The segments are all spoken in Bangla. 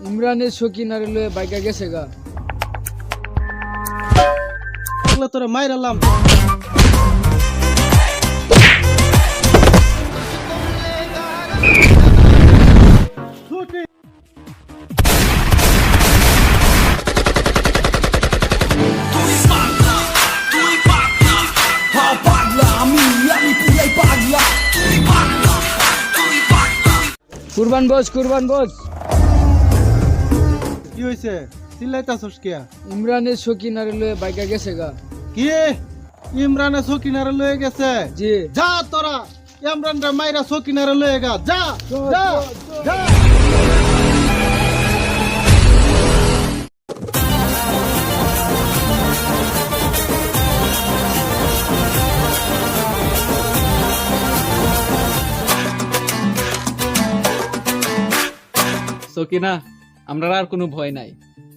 ইমরানের শৌখিন আর লয়ে বাইকা গেছে গা। তোরে মাইরালাম। কুরবান বস, কুরবান বস। কি হইছে? চিল্লাইতাছস কিয়া? ইমরানের শৌখিন আর লয়ে বাইকা গেছে গা। কি ইমরানে সকিনারে লয়ে গেছে? জি। যা তোরা ইমরান রে মাইরা সকিনারে লয়ে গা। যা যা যা। সকিনা, আমরা আর কোনো ভয় নাই।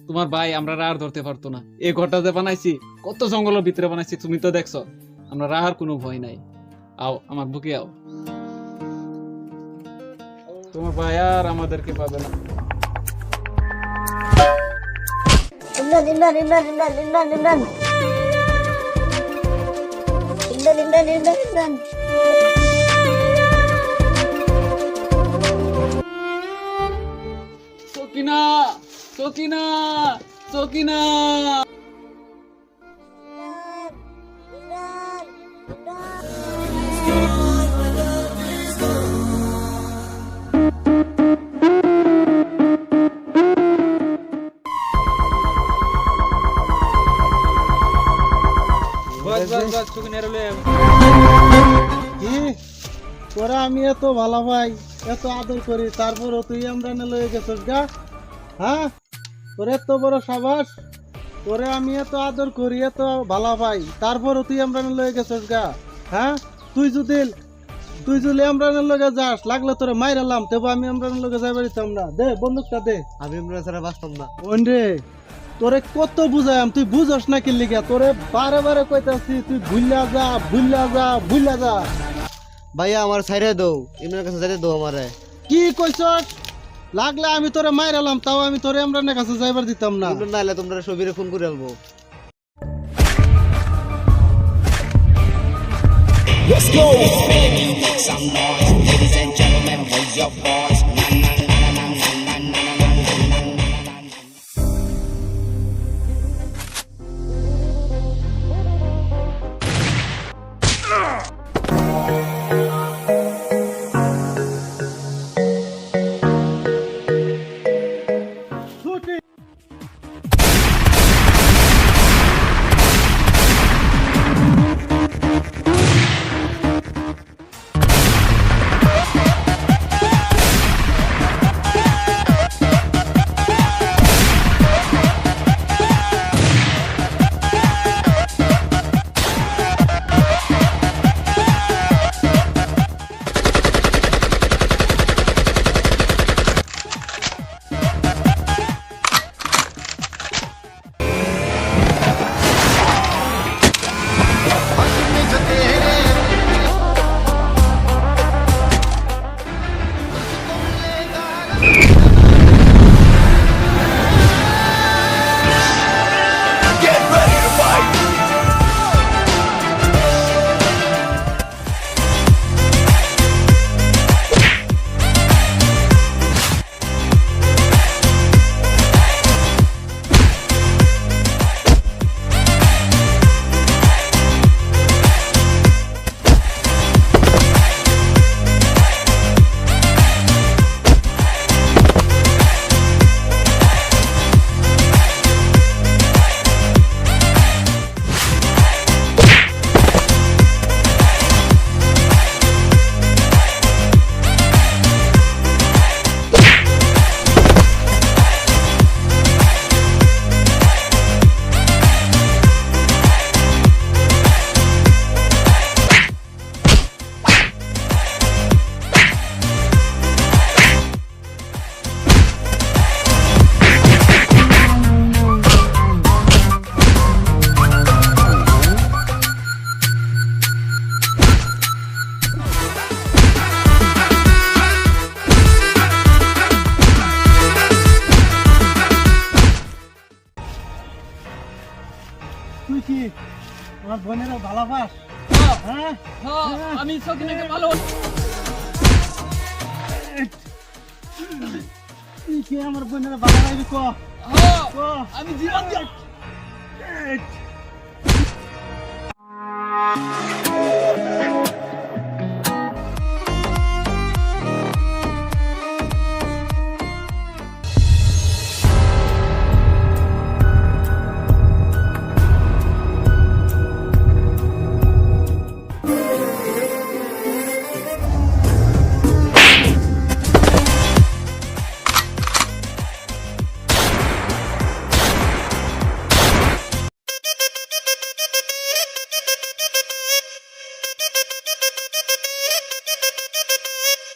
তোমার ভাই আমরা আর ধরতে পারতো না। এই ঘরটা যে বানাইছি কত জঙ্গলের ভিতরে বানাইছি, তুমি তো দেখছো। আমরা আর কোনো ভয় নাই। আও আমার বুকে আও। তোমার ভাই আর আমাদেরকে পাবে না। ইমরান ইমরান ইমরান ইমরান ইমরান ইমরান ইমরান ইমরান ইমরান ইমরান সকিনা, সকিনা, সকিনা। কি তোরা আমি এত ভালো ভাই, এত আদর করি, তারপরও তুই ইমরানে লয়ে গেছস গা? হ্যাঁ, তোর এত বড় সাবাস। তোরে আমি এত আদর করি, এত ভালো ভাই, তারপরও তুই ইমরানে লয়ে গেছস গা? হ্যাঁ, তুই যদি ইমরানের লগে যাস, লাগলে তোরে মাইরালাম, তবে আমি ইমরানের লগে যাই পারিতাম না। দে বন্দুকটা দে। আমি ইমরান ছাড়া বাঁচতাম না। ওন রে, তোরে কত বুঝাইম, তুই বুঝস না কি লিগা? তোরে বারে বারে কইতাছি তুই ভুইলা যা, ভুইলা যা, ভুইলা যা। ভাইয়া আমার ছাইরে দাও, ইমরানের কাছে যাইতে দাও আমারে। কি কইছস? লাগলে আমি তোরে মাইরালাম, তাও আমি তোরে ইমরানের কাছে যাইবার দিতাম না। ইমরান না এলে তোমরা সবিরে ফোন করে elbow. Let's go! Make some noise, ladies and gentlemen, raise your voice. Na na na na na na na na na na na. কি আমার বোনেরা ভালো পাস হ্যাঁ আমি সকিনাকে ভালো তুই কি আমার বোনেরা ভালো লাগবে ক আমি জীবন ক